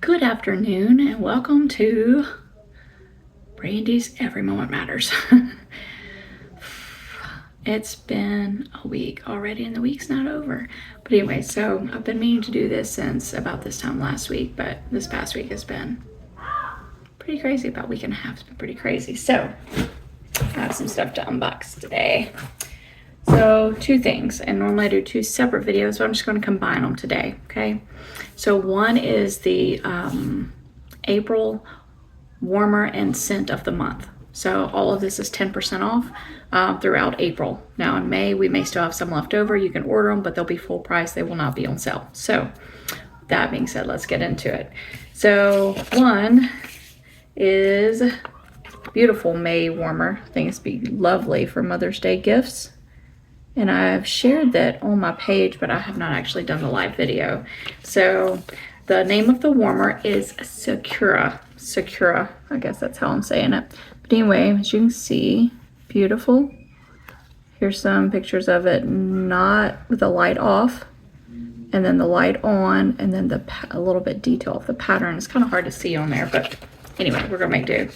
Good afternoon and welcome to Brandy's Every Moment Matters. It's been a week already and the week's not over. But anyway, so I've been meaning to do this since about this time last week, but this past week has been pretty crazy. About a week and a half has been pretty crazy. So I have some stuff to unbox today. So two things, and normally I do two separate videos, but I'm just going to combine them today, okay? So one is the April warmer and scent of the month. So all of this is 10% off throughout April. Now in May, we may still have some left over. You can order them, but they'll be full price. They will not be on sale. So that being said, let's get into it. So one is beautiful May warmer. I think it's be lovely for Mother's Day gifts. And I've shared that on my page, but I have not actually done the live video. So the name of the warmer is Sakura. Sakura, I guess that's how I'm saying it. But anyway, as you can see, beautiful. Here's some pictures of it, not with the light off, and then the light on, and then a little bit detail of the pattern. It's kind of hard to see on there, but anyway, we're gonna make do.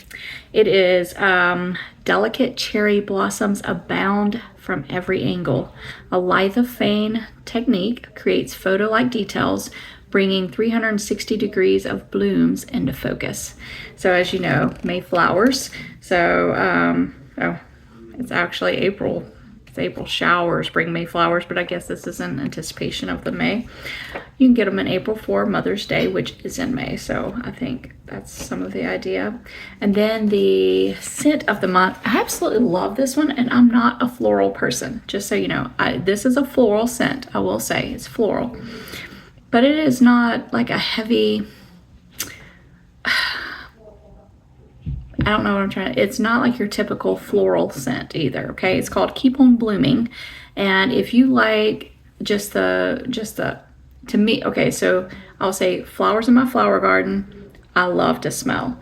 It is delicate cherry blossoms abound from every angle. A lithophane technique creates photo-like details, bringing 360 degrees of blooms into focus. So as you know, May flowers. So, it's actually April. It's April showers bring May flowers, but I guess this is in anticipation of the May. You can get them in April for Mother's Day, which is in May. So I think that's some of the idea. And then the scent of the month. I absolutely love this one, and I'm not a floral person, just so you know. This is a floral scent, I will say. It's floral. But it is not like a heavy, I don't know what I'm trying to, it's not like your typical floral scent either, okay? It's called Keep On Blooming. And if you like just the, to me, okay, so I'll say flowers in my flower garden, I love to smell.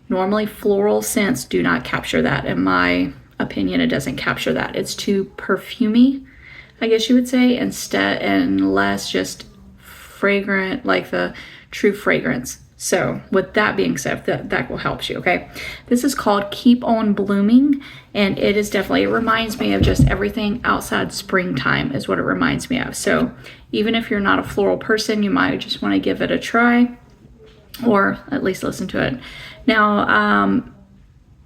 Normally floral scents do not capture that. In my opinion, it doesn't capture that. It's too perfumey, I guess you would say, instead, and less just fragrant, like the true fragrance. So with that being said, that will help you, okay? This is called Keep On Blooming, and it is definitely, it reminds me of just everything outside springtime is what it reminds me of. So even if you're not a floral person, you might just want to give it a try, or at least listen to it. Now,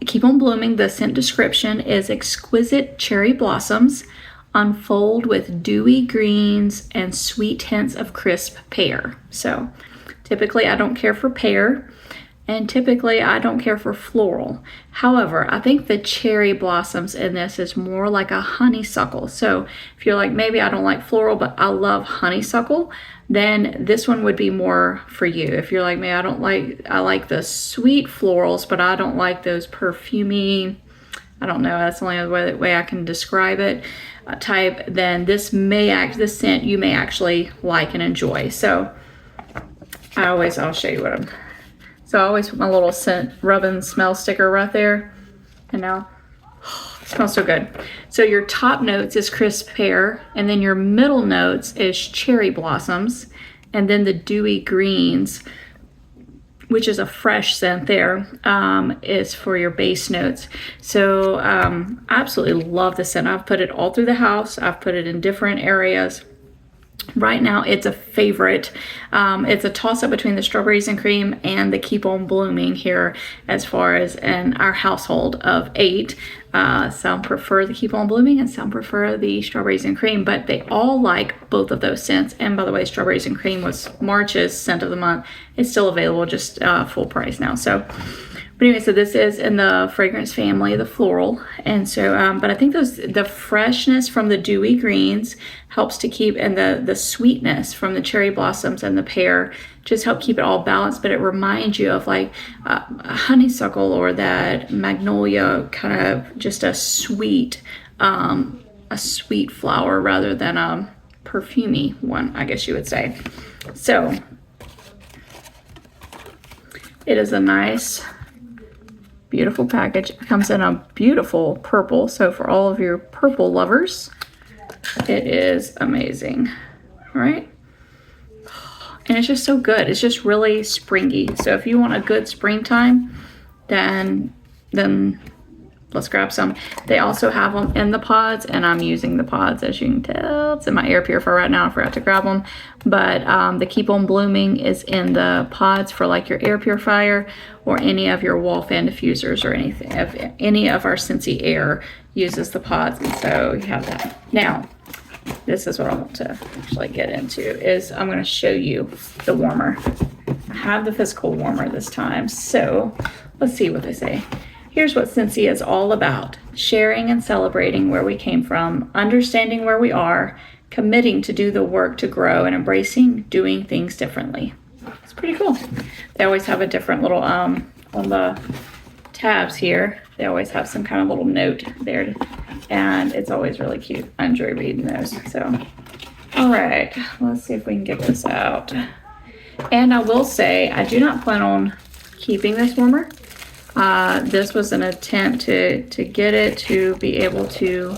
Keep On Blooming, the scent description is exquisite cherry blossoms unfold with dewy greens and sweet hints of crisp pear. So typically I don't care for pear, and typically I don't care for floral. However, I think the cherry blossoms in this is more like a honeysuckle. So if you're like, maybe I don't like floral, but I love honeysuckle, then this one would be more for you. If you're like me, I like the sweet florals, but I don't like those perfumey, I don't know, that's the only way I can describe it, type, then this scent you may actually like and enjoy. So I'll show you what so I always put my little scent rub and smell sticker right there, and now it smells so good. So your top notes is crisp pear, and then your middle notes is cherry blossoms, and then the dewy greens, which is a fresh scent there, is for your base notes. So I absolutely love the scent. I've put it all through the house. I've put it in different areas. Right now it's a favorite. It's a toss-up between the strawberries and cream and the Keep On Blooming here, as far as in our household of 8. Some prefer the Keep On Blooming and some prefer the strawberries and cream, but they all like both of those scents. And by the way, strawberries and cream was March's scent of the month. It's still available, just full price now. So, but anyway, so this is in the fragrance family, the floral. And so, but I think the freshness from the dewy greens helps to keep, and the sweetness from the cherry blossoms and the pear just help keep it all balanced. But it reminds you of like a honeysuckle or that magnolia, kind of just a sweet flower rather than a perfumey one, I guess you would say. So it is a nice, beautiful package. It comes in a beautiful purple. So for all of your purple lovers, it is amazing. All right. And it's just so good. It's just really springy. So if you want a good springtime, then let's grab some. They also have them in the pods, and I'm using the pods, as you can tell. It's in my air purifier right now. I forgot to grab them. But the Keep On Blooming is in the pods for like your air purifier or any of your wall fan diffusers or anything. If any of our Scentsy Air uses the pods, and so you have that. Now, this is what I want to actually get into, is I'm going to show you the warmer. I have the physical warmer this time, so let's see what they say. Here's what Scentsy is all about: sharing and celebrating where we came from, understanding where we are, committing to do the work to grow, and embracing doing things differently. It's pretty cool. They always have a different little, on the tabs here, they always have some kind of little note there, and it's always really cute. I enjoy reading those. So, all right, let's see if we can get this out. And I will say, I do not plan on keeping this warmer. This was an attempt to get it to be able to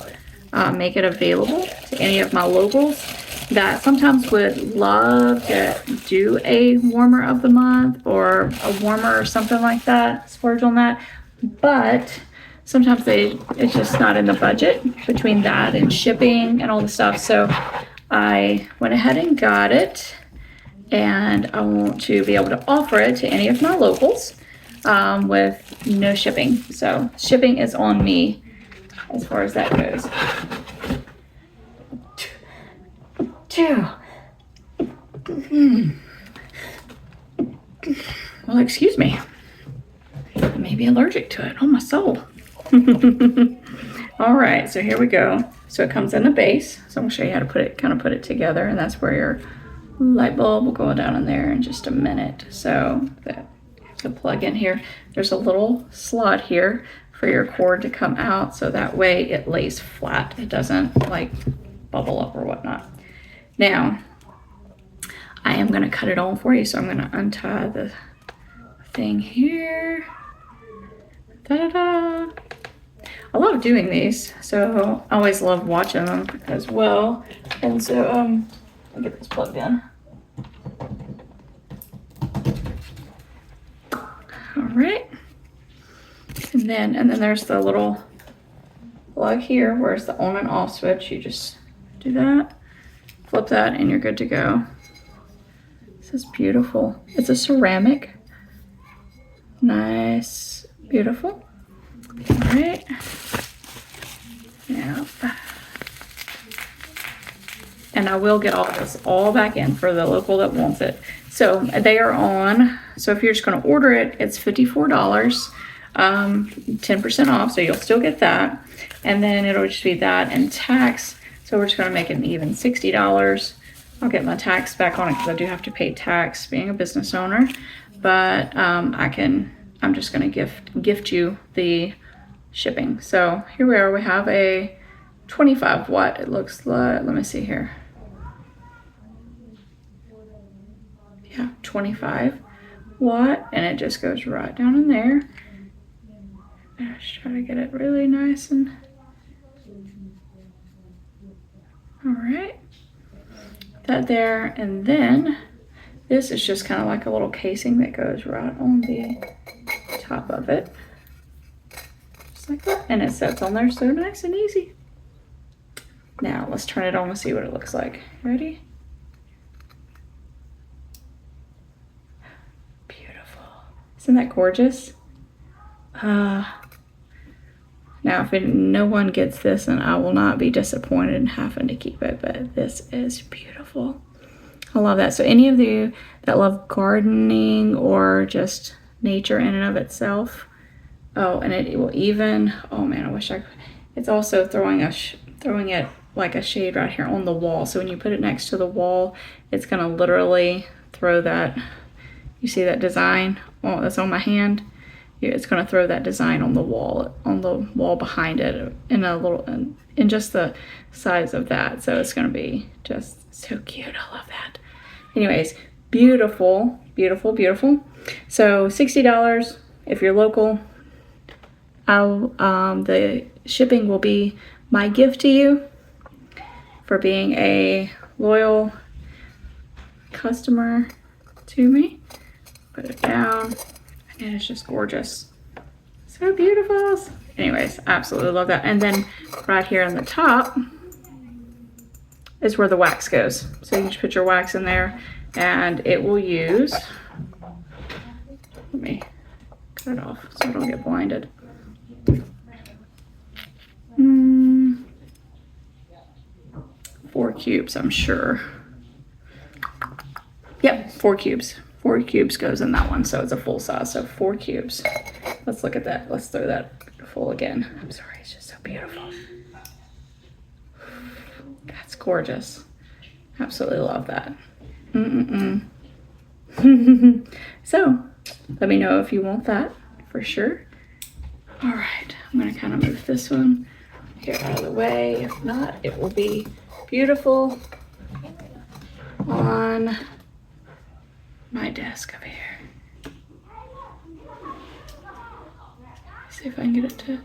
make it available to any of my locals that sometimes would love to do a warmer of the month or a warmer or something like that, splurge on that. But sometimes it's just not in the budget between that and shipping and all the stuff. So I went ahead and got it, and I want to be able to offer it to any of my locals with no shipping. So shipping is on me as far as that goes. Well, excuse me. I may be allergic to it. Oh, my soul. All right, so here we go. So it comes in the base. So I'm gonna show you how to put it together, and that's where your light bulb will go down in there in just a minute. So the plug in here, there's a little slot here for your cord to come out, so that way it lays flat. It doesn't like bubble up or whatnot. Now, I am gonna cut it on for you, so I'm gonna untie the thing here. Da-da-da. I love doing these, so I always love watching them as well. And so, I'll get this plugged in. All right. And then there's the little plug here where it's the on and off switch. You just do that, flip that, and you're good to go. This is beautiful. It's a ceramic. Nice, beautiful. All right. Yeah. And I will get all this all back in for the local that wants it. So they are on, so if you're just gonna order it, it's $54, 10% off, so you'll still get that. And then it'll just be that and tax. So we're just gonna make it an even $60. I'll get my tax back on it because I do have to pay tax being a business owner. But I'm just gonna gift you the shipping. So here we are, we have a 25 watt, it looks like, let me see here. Yeah, 25 watt, and it just goes right down in there. Just try to get it really nice and, all right, that there. And then this is just kind of like a little casing that goes right on the top of it, just like that, and it sets on there so nice and easy. Now let's turn it on and see what it looks like. Ready? Beautiful. Isn't that gorgeous? Now if no one gets this, then I will not be disappointed in having to keep it, but this is beautiful. I love that. So any of you that love gardening or just nature in and of itself, oh, and it will even, oh man, I wish I could. It's also throwing it like a shade right here on the wall. So when you put it next to the wall, it's gonna literally throw that, you see that design that's on my hand? It's gonna throw that design on the wall behind it in just the size of that. So it's gonna be just so cute. I love that. Anyways, beautiful, beautiful, beautiful. So $60 if you're local. The shipping will be my gift to you for being a loyal customer to me. Put it down, and it's just gorgeous. So beautiful. Anyways, absolutely love that. And then right here on the top is where the wax goes. So you just put your wax in there and it will use, let me cut it off so I don't get blinded. 4 cubes, I'm sure. Yep, 4 cubes. 4 cubes goes in that one, so it's a full size, so 4 cubes. Let's look at that. Let's throw that full again. I'm sorry, it's just so beautiful. That's gorgeous. Absolutely love that. So, let me know if you want that, for sure. All right, I'm gonna kind of move this one here out of the way. If not, it will be beautiful on my desk over here. See if I can get it to.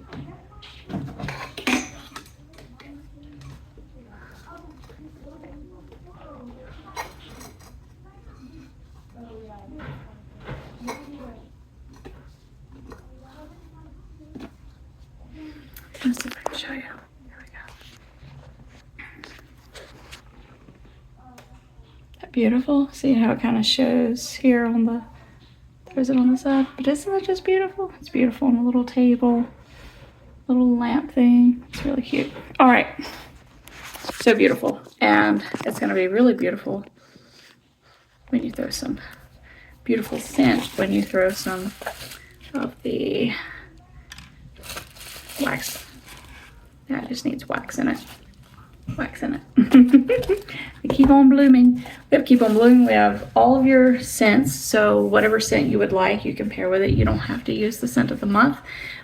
Let's see if I can show you. Here we go. That beautiful? See how it kind of shows here on the, there's it on the side. But isn't that just beautiful? It's beautiful on a little table, little lamp thing. It's really cute. All right. So beautiful. And it's going to be really beautiful when you throw some beautiful scent, when you throw some of the wax. Yeah, it just needs wax in it. Wax in it. We keep on blooming. We have Keep on Blooming. We have all of your scents. So whatever scent you would like, you can pair with it. You don't have to use the scent of the month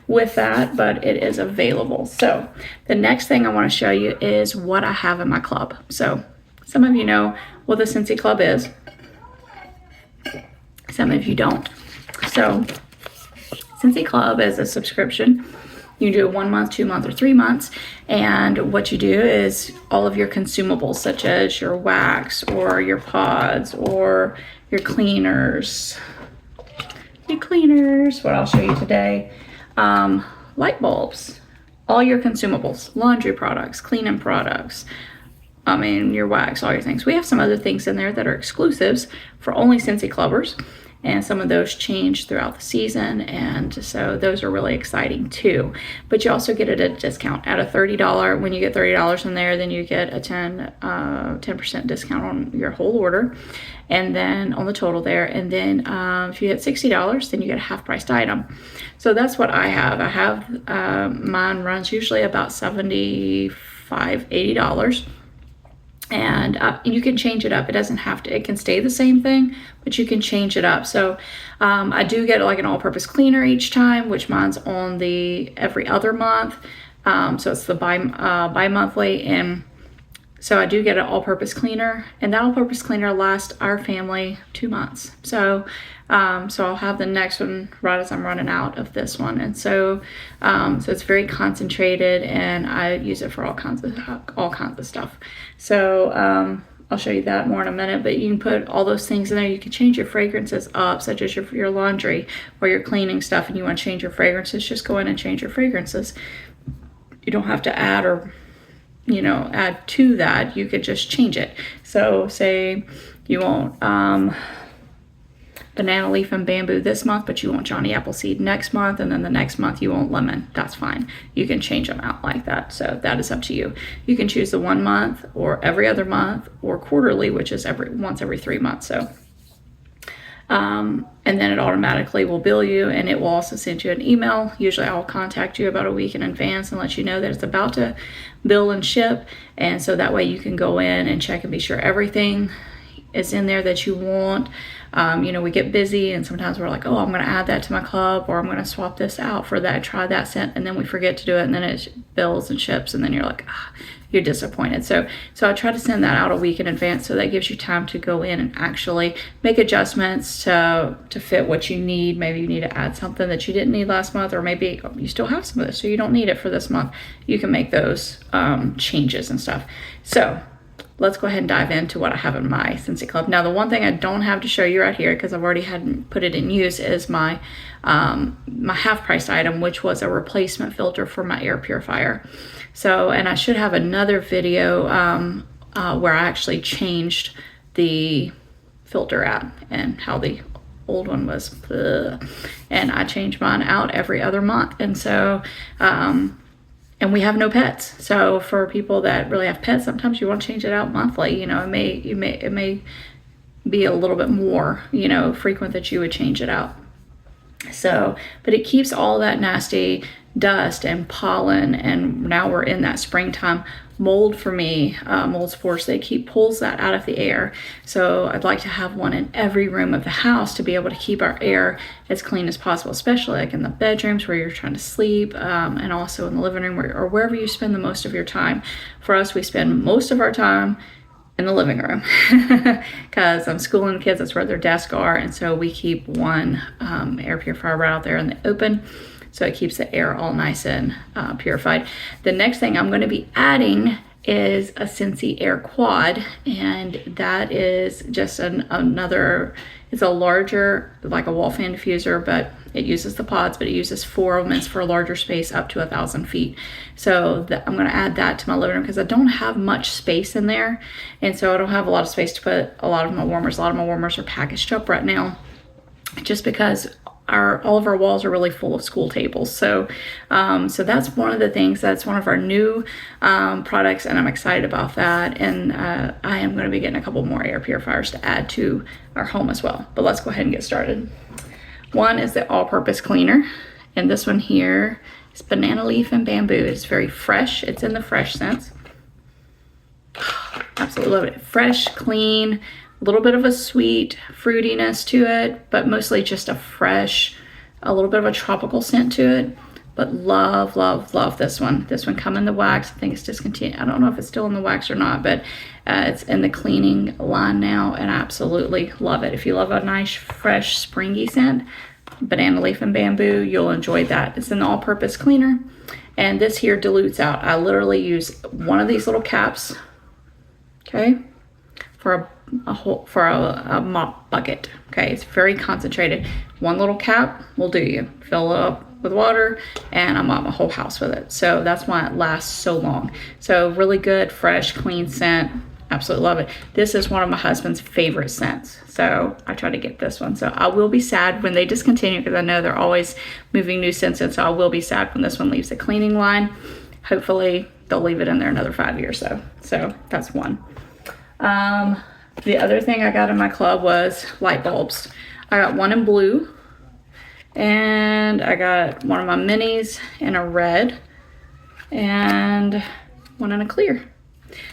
with that, but it is available. So the next thing I want to show you is what I have in my club. So some of you know what the Scentsy Club is. Some of you don't. So Scentsy Club is a subscription. You can do it 1 month, 2 months, or 3 months. And what you do is all of your consumables, such as your wax or your pods or your cleaners. What I'll show you today. Light bulbs, all your consumables, laundry products, cleaning products. Your wax, all your things. We have some other things in there that are exclusives for only Scentsy Clubbers. And some of those change throughout the season, and so those are really exciting too. But you also get it at a discount at a $30. When you get $30 in there, then you get a 10% discount on your whole order, and then on the total there. And then if you hit $60, then you get a half-priced item. So that's what I have. I have mine runs usually about $75, $80. And you can change it up. It doesn't have to, it can stay the same thing, but you can change it up. So I do get like an all-purpose cleaner each time, which mine's on the every other month. So it's the bi-monthly. And so I do get an all-purpose cleaner, and that all-purpose cleaner lasts our family 2 months. So I'll have the next one right as I'm running out of this one. And so it's very concentrated, and I use it for all kinds of stuff. So I'll show you that more in a minute, but you can put all those things in there. You can change your fragrances up, such as your laundry or your cleaning stuff, and you want to change your fragrances, just go in and change your fragrances. You don't have to add or add to that. You could just change it. So say you want banana leaf and bamboo this month, but you want Johnny Appleseed next month, and then the next month you want lemon. That's fine. You can change them out like that. So that is up to you. You can choose the 1 month or every other month or quarterly, which is once every 3 months. So and then it automatically will bill you, and it will also send you an email. Usually I'll contact you about a week in advance and let you know that it's about to bill and ship. And so that way you can go in and check and be sure everything is in there that you want. We get busy, and sometimes we're like, oh, I'm going to add that to my club, or I'm going to swap this out for that, try that scent, and then we forget to do it, and then it bills and ships, and then you're like, you're disappointed. So I try to send that out a week in advance, so that gives you time to go in and actually make adjustments to fit what you need. Maybe you need to add something that you didn't need last month, or maybe you still have some of this, so you don't need it for this month. You can make those changes and stuff. So let's go ahead and dive into what I have in my Scentsy Club. Now, the one thing I don't have to show you right here, because I've already had put it in use, is my my half-price item, which was a replacement filter for my air purifier. So, and I should have another video where I actually changed the filter out and how the old one was, and I change mine out every other month. And so and we have no pets, so for people that really have pets, sometimes you want to change it out monthly. You know, it may be a little bit more, you know, frequent that you would change it out. So, but it keeps all that nasty dust and pollen, and now we're in that springtime. Mold, for me, mold spores, pulls that out of the air. So I'd like to have one in every room of the house to be able to keep our air as clean as possible, especially like in the bedrooms where you're trying to sleep, and also in the living room or wherever you spend the most of your time. For us, we spend most of our time in the living room because I'm schooling the kids. That's where their desks are, and so we keep one air purifier right out there in the open. So it keeps the air all nice and purified. The next thing I'm going to be adding is a Scentsy Air Quad, and that is just another, it's a larger, like a wall fan diffuser, but it uses the pods, but it uses 4 of them. It's for a larger space up to 1,000 feet. So I'm going to add that to my living room because I don't have much space in there, and so I don't have a lot of space to put a lot of my warmers. A lot of my warmers are packaged up right now just because all of our walls are really full of school tables. So so that's one of the things, that's one of our new products, and I'm excited about that. And I am going to be getting a couple more air purifiers to add to our home as well. But let's go ahead and get started. One is the all-purpose cleaner, and this one here is banana leaf and bamboo. It's very fresh. It's in the fresh scents. Absolutely love it. Fresh, clean, a little bit of a sweet fruitiness to it, but mostly just a fresh, a little bit of a tropical scent to it. But love, love, love this one. This one come in the wax. I think it's discontinued. I don't know if it's still in the wax or not, but it's in the cleaning line now, and I absolutely love it. If you love a nice, fresh, springy scent, banana leaf and bamboo, you'll enjoy that. It's an all-purpose cleaner, and this here dilutes out. I literally use one of these little caps, okay, for a mop bucket. Okay, it's very concentrated. One little cap will do you. Fill it up with water, and I mop my whole house with it. So that's why it lasts so long. So really good, fresh, clean scent. Absolutely love it. This is one of my husband's favorite scents, so I try to get this one. So I will be sad when they discontinue, because I know they're always moving new scents in, so I will be sad when this one leaves the cleaning line. Hopefully they'll leave it in there another 5 years though. So that's one. The other thing I got in my club was light bulbs. I got one in blue, and I got one of my minis in a red, and one in a clear.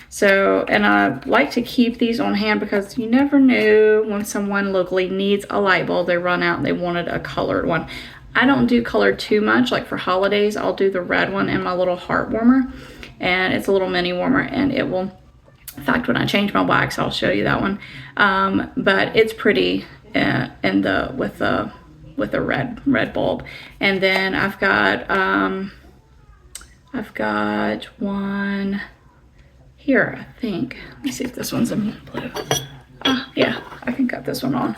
So, and I like to keep these on hand because you never know when someone locally needs a light bulb. They run out and they wanted a colored one. I don't do colored too much. Like for holidays, I'll do the red one in my little heart warmer, and it's a little mini warmer, and it will, in fact, when I change my wax, I'll show you that one. But it's pretty with the red bulb. And then I've got one here, I think. Let me see if this one's in blue. Yeah, I can cut this one on.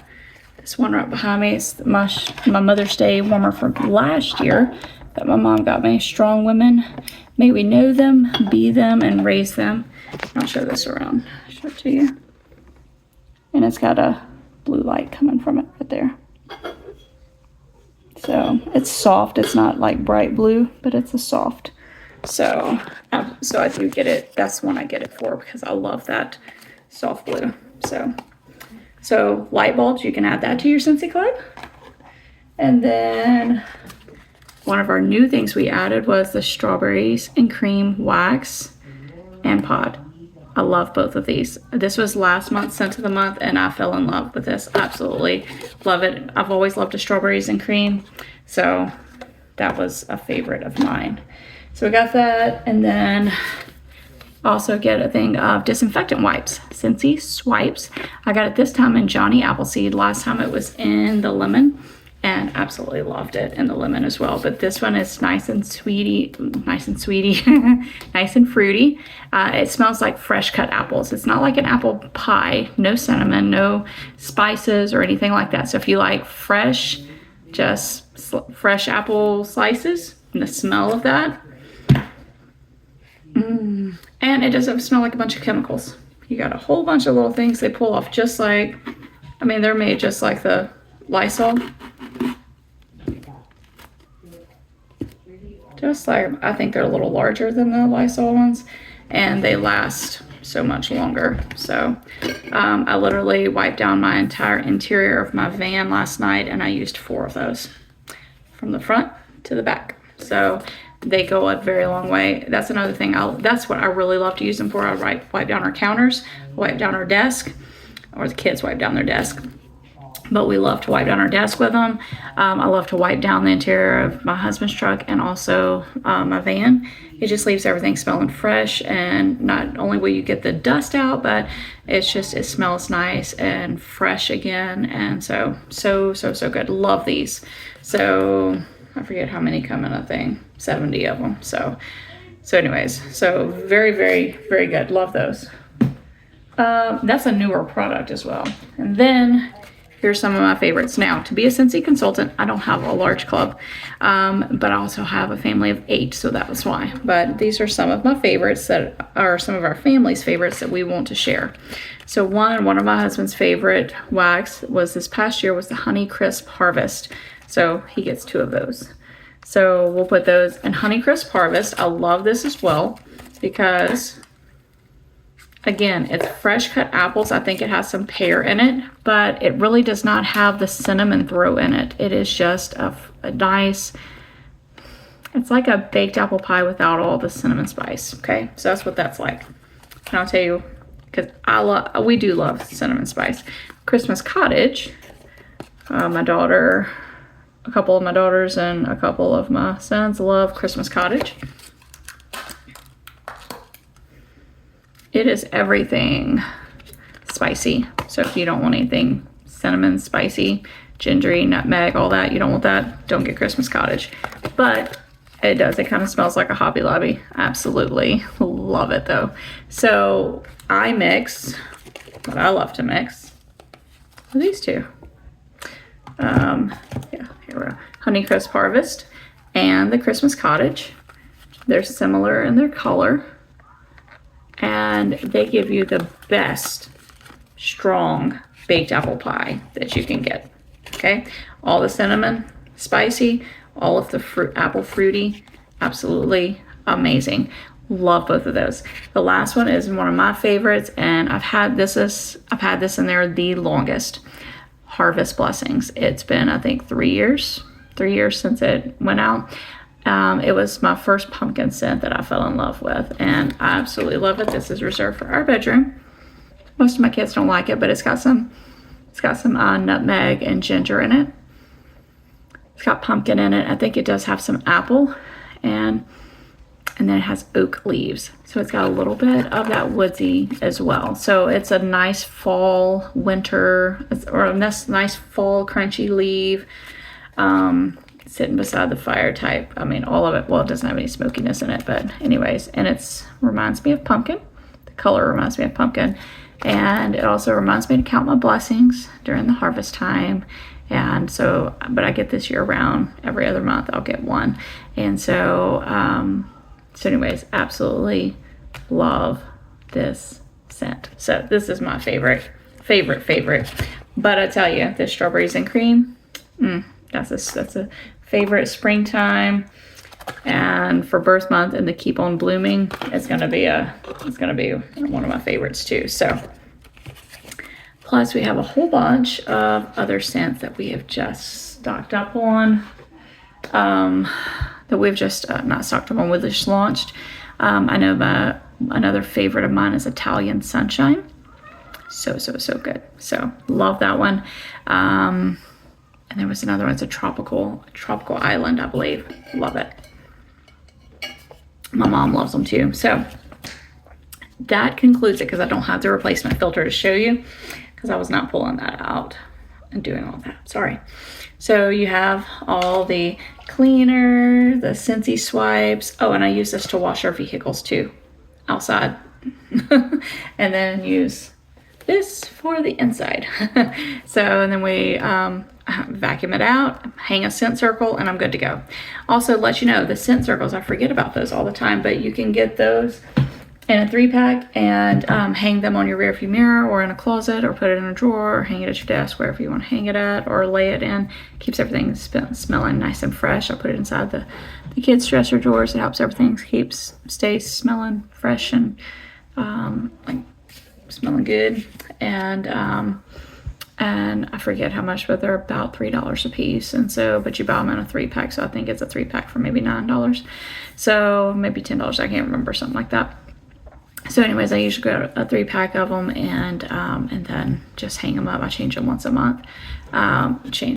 This one right behind me is my Mother's Day warmer from last year that my mom got me. Strong women, may we know them, be them, and raise them. I'll show this around, show it to you. And it's got a blue light coming from it right there. So it's soft. It's not like bright blue, but it's a soft. So I do get it. That's the one I get it for because I love that soft blue. So light bulbs, you can add that to your Scentsy Club. And then one of our new things we added was the strawberries and cream wax and pod. I love both of these. This was last month's scent of the month, and I fell in love with this. Absolutely love it. I've always loved the strawberries and cream, so that was a favorite of mine. So we got that, and then also get a thing of disinfectant wipes, Scentsy Swipes. I got it this time in Johnny Appleseed. Last time it was in the lemon, and absolutely loved it, and the lemon as well. But this one is nice and sweety, nice and sweety, nice and fruity. It smells like fresh cut apples. It's not like an apple pie, no cinnamon, no spices or anything like that. So if you like fresh, just fresh apple slices and the smell of that, and it doesn't smell like a bunch of chemicals. You got a whole bunch of little things they pull off, just like, I mean, they're made just like the Lysol. Just like, I think they're a little larger than the Lysol ones, and they last so much longer. So I literally wiped down my entire interior of my van last night, and I used 4 of those from the front to the back. So they go a very long way. That's another thing. That's what I really love to use them for. I wipe down our counters, wipe down our desk, or the kids wipe down their desk. But we love to wipe down our desk with them. I love to wipe down the interior of my husband's truck and also my van. It just leaves everything smelling fresh, and not only will you get the dust out, but it smells nice and fresh again. And so good. Love these. So I forget how many come in a thing, 70 of them. So anyways, so very, very, very good. Love those. That's a newer product as well. And then here's some of my favorites. Now, to be a Scentsy consultant, I don't have a large club, but I also have a family of 8, so that was why. But these are some of my favorites that are some of our family's favorites that we want to share. So one of my husband's favorite wax was this past year was the Honey Crisp Harvest. So he gets 2 of those. So we'll put those in Honey Crisp Harvest. I love this as well because, again, it's fresh cut apples. I think it has some pear in it, but it really does not have the cinnamon throw in it. It is just a nice, it's like a baked apple pie without all the cinnamon spice. Okay, so that's what that's like. And I'll tell you, because we do love cinnamon spice. Christmas Cottage, my daughter, a couple of my daughters and a couple of my sons love Christmas Cottage. It is everything spicy. So if you don't want anything cinnamon, spicy, gingery, nutmeg, all that, you don't want that, don't get Christmas Cottage. But it does, it kind of smells like a Hobby Lobby. Absolutely love it though. So I mix what I love to mix with these 2. Yeah, here we go. Honey Crisp Harvest and the Christmas Cottage. They're similar in their color, and they give you the best strong baked apple pie that you can get. Okay, all the cinnamon spicy, all of the apple fruity, absolutely amazing. Love both of those. The last one is one of my favorites, and I've had this in there the longest. Harvest Blessings. It's been, I think, 3 years since it went out. It was my first pumpkin scent that I fell in love with, and I absolutely love it. This is reserved for our bedroom. Most of my kids don't like it, but it's got some nutmeg and ginger in it. It's got pumpkin in it. I think it does have some apple, and then it has oak leaves. So it's got a little bit of that woodsy as well. So it's a nice fall, winter, or a nice fall crunchy leaf, sitting beside the fire type. I mean, all of it, well, it doesn't have any smokiness in it, but anyways, and it reminds me of pumpkin. The color reminds me of pumpkin. And it also reminds me to count my blessings during the harvest time. And so, but I get this year round. Every other month I'll get one. And so, anyways, absolutely love this scent. So this is my favorite. But I tell you, the strawberries and cream, that's a favorite springtime. And for birth month and the keep on blooming, it's gonna be one of my favorites too. So plus we have a whole bunch of other scents that we have just stocked up on. That we've just not stocked up on, we just launched. I know another favorite of mine is Italian Sunshine. So good. So love that one. And there was another one, it's a tropical island, I believe. Love it. My mom loves them too. So that concludes it, because I don't have the replacement filter to show you, because I was not pulling that out doing all that. Sorry. So you have all the cleaner, the Scentsy swipes. Oh, and I use this to wash our vehicles too, outside. And then use this for the inside. So, and then we vacuum it out, hang a scent circle, and I'm good to go. Also, let you know, the scent circles, I forget about those all the time, but you can get those in a 3-pack and hang them on your rear view mirror or in a closet, or put it in a drawer, or hang it at your desk, wherever you want to hang it at, or lay it in. Keeps everything smelling nice and fresh. I put it inside the kids' dresser drawers. It helps everything stays smelling fresh and like smelling good. And I forget how much, but they're about $3 a piece. And so, but you buy them in a 3-pack, so I think it's a 3-pack for maybe $9. So maybe $10. I can't remember, something like that. So anyways, I usually get a 3-pack of them, and then just hang them up. I change them once a month. Change